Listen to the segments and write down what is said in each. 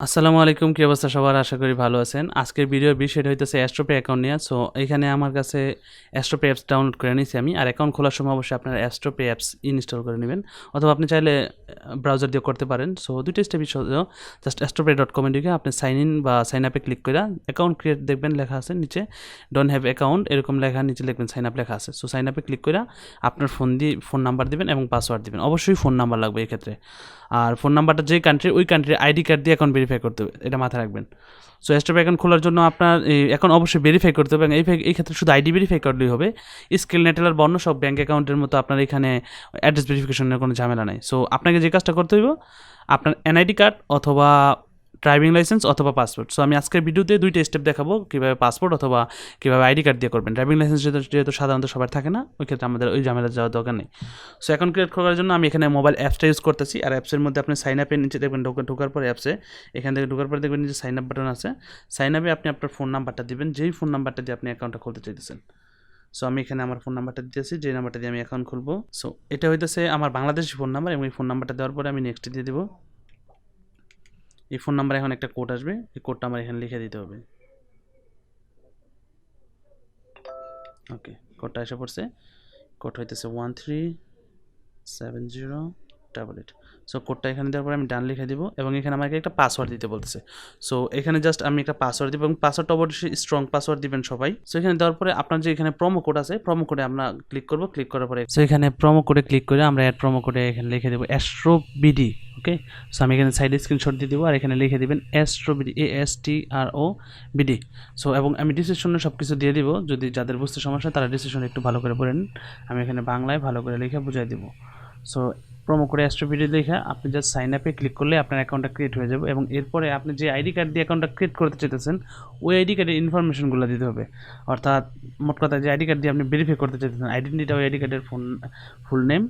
আসসালামু আলাইকুম, কি অবস্থা সবার? আশা করি ভালো আছেন। আজকের ভিডিওর বিষয়টা হইতেছে AstroPay অ্যাকাউন্ট নিয়ে। সো এখানে আমার কাছে AstroPay অ্যাপস ডাউনলোড করে নিয়েছি আমি। আর অ্যাকাউন্ট খোলার সময় অবশ্যই আপনারা AstroPay অ্যাপস ইনস্টল করে নেবেন, অথবা আপনি চাইলে ব্রাউজার দিয়ে করতে পারেন। সো দুইটা স্টেপই সহজ। জাস্ট astropay.com এ ঢুকে আপনি সাইন ইন বা সাইন আপে ক্লিক করে অ্যাকাউন্ট ক্রিয়েট দেখবেন লেখা আছে নিচে, ডোন্ট হ্যাভ অ্যাকাউন্ট এরকম লেখা, নিচে লিখবেন সাইন আপ লেখা আছে। সো সাইন আপে ক্লিক করে আপনার ফোন নাম্বার দিবেন এবং পাসওয়ার্ড দিবেন। অবশ্যই ফোন নাম্বার লাগবে এই ক্ষেত্রে। আর ফোন নাম্বারটা যে কান্ট্রি, ওই কান্ট্রির আইডি কার্ড দিয়ে অ্যাকাউন্ট ভেরিফাই করতে হবে, এটা মাথায় রাখবেন। সো AstroPay অ্যাকাউন্ট খোলার জন্য আপনার অ্যাকাউন্ট অবশ্যই ভেরিফাই করতে হবে, এবং এই ক্ষেত্রে শুধু আইডি ভেরিফাই করলেই হবে। স্কেল নেটেলার বর্ণ সব ব্যাঙ্ক অ্যাকাউন্টের মতো আপনার এখানে অ্যাড্রেস ভেরিফিকেশনের কোনো ঝামেলা নাই। সো আপনাকে যে কাজটা করতে হইব, আপনার এনআইডি কার্ড অথবা ড্রাইভিং লাইসেন্স অথবা পাসপোর্ট। সো আমি আজকের ভিডিওতে দুইটা স্টেপ দেখাবো, কীভাবে পাসপোর্ট অথবা কীভাবে আইডি কার্ড দিয়ে করবেন। ড্রাইভিং লাইসেন্স যেহেতু সাধারণত সবার থাকে না, ওই ক্ষেত্রে আমাদের ওই ঝামেলা যাওয়ার দরকার নেই। সো অ্যাকাউন্ট ক্রিয়েট করার জন্য আমি এখানে মোবাইল অ্যাপসটা ইউজ করতেছি। আর অ্যাপসের মধ্যে আপনি সাইন আপের নিচে দেখবেন, ঢোকার পরে অ্যাপসে এখান থেকে ঢোকার পরে দেখবেন নিচে সাইন আপ বাটন আছে। সাইন আপে আপনি আপনার ফোন নাম্বারটা দিবেন, যেই ফোন নাম্বারটা দিয়ে আপনি অ্যাকাউন্টটা খুলতে চাইতেছেন। সো আমি এখানে আমার ফোন নাম্বারটা দিতেছি, যে নাম্বারটা দিয়ে আমি অ্যাকাউন্ট খুলবো। সো এটা হইতেছে আমার বাংলাদেশি ফোন নাম্বার, এবং এই ফোন নাম্বারটা দেওয়ার পরে আমি নেক্সট দিয়ে দেবো। এই ফোন নাম্বারে এখন একটা কোড আসবে, এই কোডটা আমার এখানে লিখে দিতে হবে। ওকে, কোডটা এসে পড়ছে। কোড হইতেছে 137088। সো কোডটা এখানে দেওয়ার পরে আমি ডান লিখে দিব, এবং এখানে আমাকে একটা পাসওয়ার্ড দিতে বলতেছে। সো এখানে জাস্ট আমি একটা পাসওয়ার্ড দিব, এবং পাসওয়ার্ডটা অবশ্যই স্ট্রং পাসওয়ার্ড দিবেন সবাই। সো এখানে দেওয়ার পরে আপনার যে এখানে প্রোমো কোড আছে, প্রোমো কোডে আমরা ক্লিক করব। ক্লিক করার পরে সো এখানে প্রোমো কোডে ক্লিক করে আমরা অ্যাড প্রোমো কোডে এখানে লিখে দেবো AstroBD। ওকে, সো আমি এখানে সাইডে স্ক্রিনশট দিয়ে দেবো, আর এখানে লিখে দেবেন AstroBD, ASTROBD। সো এবং আমি ডিসক্রিপশনে সব কিছু দিয়ে দিব, যদি যাদের বুঝতে সমস্যা তারা ডিসক্রিপশনে একটু ভালো করে পড়েন। আমি এখানে বাংলায় ভালো করে লিখে বুঝাই দিব। সো প্রোমো কোডে AstroPay লিখে আপনি জাস্ট সাইন আপে ক্লিক করলে আপনার অ্যাকাউন্টটা ক্রিয়েট হয়ে যাবে, এবং এরপরে আপনি যে আইডি কার্ড দিয়ে অ্যাকাউন্টটা ক্রিয়েট করতে চাইতেছেন, ওই আইডি কার্ডের ইনফরমেশনগুলো দিতে হবে। অর্থাৎ মোট কথা, যে আইডি কার্ড দিয়ে আপনি ভেরিফাই করতে চাইতেছেন, আইডেন্টিটা ওই আইডি কার্ডের ফুল নেম,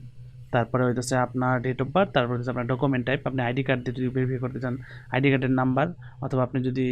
তারপরে হইতেছে আপনার ডেট অফ বার্থ, তারপরে হচ্ছে আপনার ডকুমেন্ট টাইপ। আপনি আইডি কার্ড দিয়ে যদি ভেরিফাই করতে চান, আইডি কার্ডের নাম্বার, অথবা আপনি যদি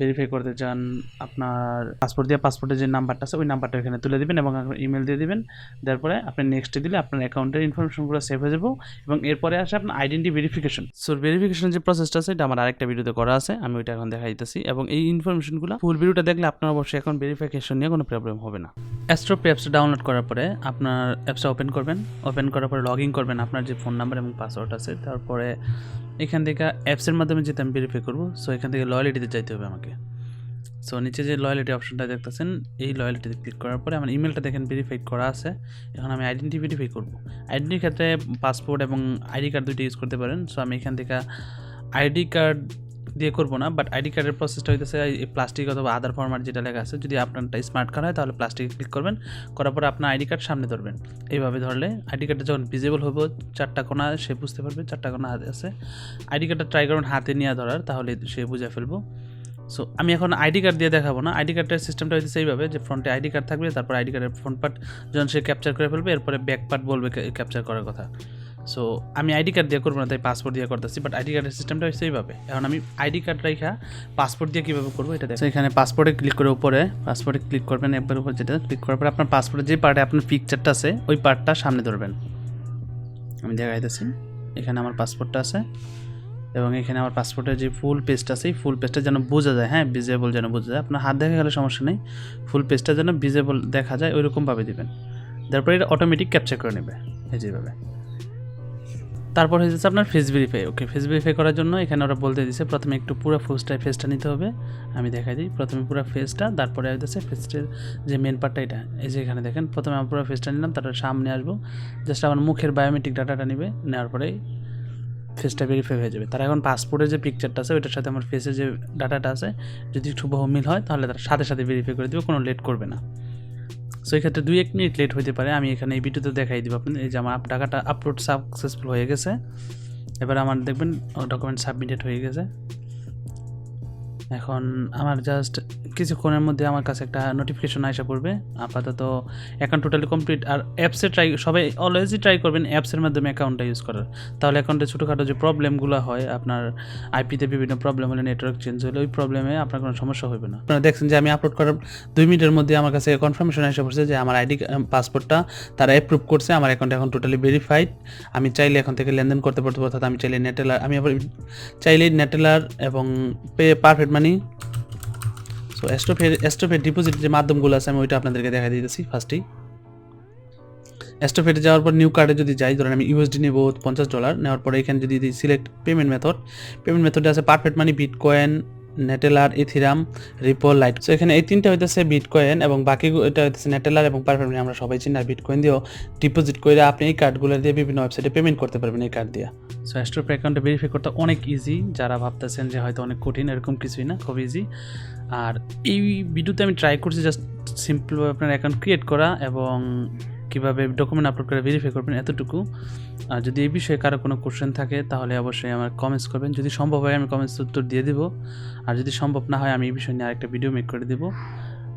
ভেরিফাই করতে চান আপনার পাসপোর্ট দিয়ে, পাসপোর্টের যে নাম্বারটা আছে ওই নাম্বারটা এখানে তুলে দিবেন, এবং ইমেল দিয়ে দিবেন। তারপরে আপনি নেক্সটে দিলে আপনার অ্যাকাউন্টের ইনফরমেশনগুলো সেভ হয়ে যাবে, এবং এরপরে আসে আপনার আইডেন্টি ভেরিফিকেশন। সো ভেরিফিকেশন যে প্রসেসটা আছে, এটা আমার আরেকটা ভিডিওতে করা আছে, আমি ওইটা এখন দেখাই দিতেছি। এবং এই ইনফরমেশনগুলো ফুল ভিডিওটা দেখলে আপনার অবশ্যই অ্যাকাউন্ট ভেরিফিকেশন নিয়ে কোনো প্রবলেম হবে না। AstroPay অ্যাপসটা ডাউনলোড করার পরে আপনার অ্যাপসটা ওপেন করবেন। ওপেন করার পরে লগ ইন করবেন আপনার যে ফোন নাম্বার এবং পাসওয়ার্ড আছে। তারপরে এখান থেকে অ্যাপসের মাধ্যমে যেটা আমি ভেরিফাই করবো, সো এখান থেকে লয়ালিটিতে যাইতে হবে আমাকে। সো নিচে যে লয়ালিটি অপশনটা দেখতেছেন, এই লয়ালিটিতে ক্লিক করার পরে আমার ইমেলটা দেখেন ভেরিফাই করা আছে। এখন আমি আইডেন্টি ভেরিফাই করবো। আইডেন্টির ক্ষেত্রে পাসপোর্ট এবং আইডি কার্ড দুইটা ইউজ করতে পারেন। সো আমি এখান থেকে আইডি কার্ড দিয়ে করবো না, বাট আইডি কার্ডের প্রসেসটা হইতেছে প্লাস্টিক অথবা আদার ফরম্যাট যেটা লেখা আছে। যদি আপনারটা স্মার্ট কার্ড হয় তাহলে প্লাস্টিকে ক্লিক করবেন, করার পরে আপনার আইডি কার্ড সামনে ধরবেন। এইভাবে ধরলে আইডি কার্ডটা যখন ভিজিবল হবে, চারটা কোণা সে বুঝতে পারবে চারটা কোণা হাতে আছে। আইডি কার্ডটা ট্রাই করুন হাতে নিয়ে ধরার, তাহলে সে বুঝে ফেলবো। সো আমি এখন আইডি কার্ড দিয়ে দেখাবো না। আইডি কার্ডের সিস্টেমটা হচ্ছে এইভাবে, যে ফ্রন্টে আইডি কার্ড থাকবে, তারপর আইডি কার্ডের ফ্রন্ট পার্ট যখন সে ক্যাপচার করে ফেলবে, এরপরে ব্যাক পার্ট বলবে ক্যাপচার করার কথা। সো আমি আইডি কার্ড দিয়ে করবো না, তাই পাসপোর্ট দিয়ে করতেছি। বাট আইডি কার্ডের সিস্টেমটা হচ্ছে এইভাবে। এখন আমি আইডি কার্ড রেখা পাসপোর্ট দিয়ে কীভাবে করবো এটা দেখো। এখানে পাসপোর্টে ক্লিক করে উপরে পাসপোর্টে ক্লিক করবেন, একবার উপর যেটা ক্লিক করার পরে আপনার পাসপোর্টের যে পার্টে আপনার পিকচারটা আছে ওই পার্টটা সামনে ধরবেন। আমি দেখাইতেছি, এখানে আমার পাসপোর্টটা আছে, এবং এখানে আমার পাসপোর্টের যে ফুল পেজটা আছে, এই ফুল পেজটা যেন বোঝা যায়, হ্যাঁ ভিজিবল যেন বোঝা যায়। আপনার হাত দেখা গেলে সমস্যা নেই, ফুল পেজটা যেন ভিজিবল দেখা যায় ওইরকমভাবে দেবেন। তারপরে এটা অটোমেটিক ক্যাপচার করে নেবে এই যেভাবে। তারপর হয়ে যাচ্ছে আপনার ফেস ভেরিফাই। ওকে, ফেস ভেরিফাই করার জন্য এখানে ওরা বলতে দিচ্ছে প্রথমে একটু পুরো ফেসটা নিতে হবে। আমি দেখাই দিই, প্রথমে পুরো ফেসটা, তারপরে হচ্ছে ফেসটার যে মেন পার্টটা এটা, এই যে এখানে দেখেন প্রথমে আমি পুরো ফেসটা নিলাম, তারপরে সামনে আসবো, জাস্ট আমার মুখের বায়োমেট্রিক ডাটাটা নেবে, নেওয়ার পরেই ফেসটা ভেরিফাই হয়ে যাবে। তার এখন পাসপোর্টের যে পিকচারটা আছে ওইটার সাথে আমার ফেসের যে ডাটাটা আছে যদি একটু মিল হয়, তাহলে তার সাথে সাথে ভেরিফাই করে দেবে, কোনো লেট করবে না। সো এই ক্ষেত্রে 2-1 মিনিট লেট হতে পারে। আমি এখানে এই ভিডিওতে দেখাই দিব আপনাদের, এই যে আমার টাকাটা আপলোড সাকসেসফুল হয়ে গেছে। এবার আমার দেখবেন ডকুমেন্ট সাবমিটেড হয়ে গেছে। এখন আমার জাস্ট কিছুক্ষণের মধ্যে আমার কাছে একটা নোটিফিকেশন আসা পড়বে। আপাতত অ্যাকাউন্ট টোটালি কমপ্লিট। আর অ্যাপসে সবাই অলওয়েজই ট্রাই করবেন অ্যাপসের মাধ্যমে অ্যাকাউন্টটা ইউজ করার, তাহলে অ্যাকাউন্টে ছোটোখাটো যে প্রবলেমগুলো হয়, আপনার আইপিতে বিভিন্ন প্রবলেম হলে, নেটওয়ার্ক চেঞ্জ হলে, ওই প্রবলেমে আপনার কোনো সমস্যা হবে না। আপনারা দেখছেন যে আমি আপলোড করার 2 মিনিটের মধ্যে আমার কাছে কনফার্মেশন এসে পড়ছে যে আমার আইডি পাসপোর্টটা তারা অ্যাপ্রুভ করছে, আমার অ্যাকাউন্ট এখন টোটালি ভেরিফাইড। আমি চাইলে এখন থেকে লেনদেন করতে পারবো, অর্থাৎ আমি চাইলে নেটেলার, আমি আবার চাইলে নেটেলার এবং পে পারফেক্ট মানি। সো AstroPay ডিপোজিট যে মাধ্যমগুলো আছে আমি ওইটা আপনাদেরকে দেখা দিতেছি। ফার্স্টেই AstroPay যাওয়ার পর নিউ কার্ডে যদি যাই, ধরেন আমি ইউএসডি নেব $50, নেওয়ার পরে এখানে যদি সিলেক্ট পেমেন্ট মেথডে আছে Perfect Money, Bitcoin, Neteller, Ethereum, Ripple, Lite. So এখানে এই তিনটা হইতেছে বিটকয়েন এবং বাকি এটা হইতেছে নেটেলার এবং পারফেক্ট মানি। আমরা সবাই চিনি। আর বিটকয়েন দিয়েও ডিপোজিট করে আপনি এই কার্ডগুলো দিয়ে বিভিন্ন ওয়েবসাইটে পেমেন্ট করতে পারবেন এই কার্ড দিয়ে। সো AstroPay অ্যাকাউন্টে ভেরিফাই করতে অনেক ইজি। যারা ভাবতেছেন যে হয়তো অনেক কঠিন, এরকম কিছুই না, খুব ইজি। আর এই ভিডিওতে আমি ট্রাই করছি জাস্ট সিম্পলভাবে আপনার অ্যাকাউন্ট ক্রিয়েট করা এবং কীভাবে ডকুমেন্ট আপলোড করে ভেরিফাই করবেন, এতটুকু। আর যদি এই বিষয়ে কারো কোনো কোশ্চেন থাকে তাহলে অবশ্যই আমার কমেন্টস করবেন। যদি সম্ভব হয় আমি কমেন্টস উত্তর দিয়ে দেবো, আর যদি সম্ভব না হয় আমি এই বিষয় নিয়ে আরেকটা ভিডিও মেক করে দেবো।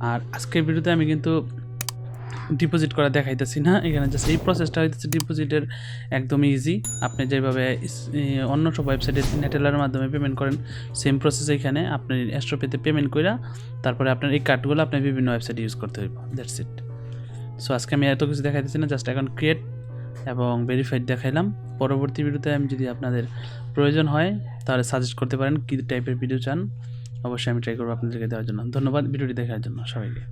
আর আজকের ভিডিওতে আমি কিন্তু ডিপোজিট করা দেখাইতেছি না, এখানে জাস্ট এই প্রসেসটা হইতেছে ডিপোজিটের একদমই ইজি। আপনি যেভাবে অন্য সব ওয়েবসাইটে নেটেলারের মাধ্যমে পেমেন্ট করেন, সেম প্রসেস এখানে আপনি AstroPayতে পেমেন্ট করে তারপরে আপনার এই কার্ডগুলো আপনি বিভিন্ন ওয়েবসাইটে ইউজ করতে হইব। That's it. সো আজকে আমি এত কিছু দেখাইতেছি না, জাস্ট অ্যাকাউন্ট ক্রিয়েট এবং ভেরিফাইড দেখাইলাম। পরবর্তী ভিডিওতে আমি যদি আপনাদের প্রয়োজন হয় তাহলে সাজেস্ট করতে পারেন কী টাইপের ভিডিও চান, অবশ্যই আমি ট্রাই করবো আপনাদেরকে দেওয়ার জন্য। ধন্যবাদ ভিডিওটি দেখার জন্য সবাইকে।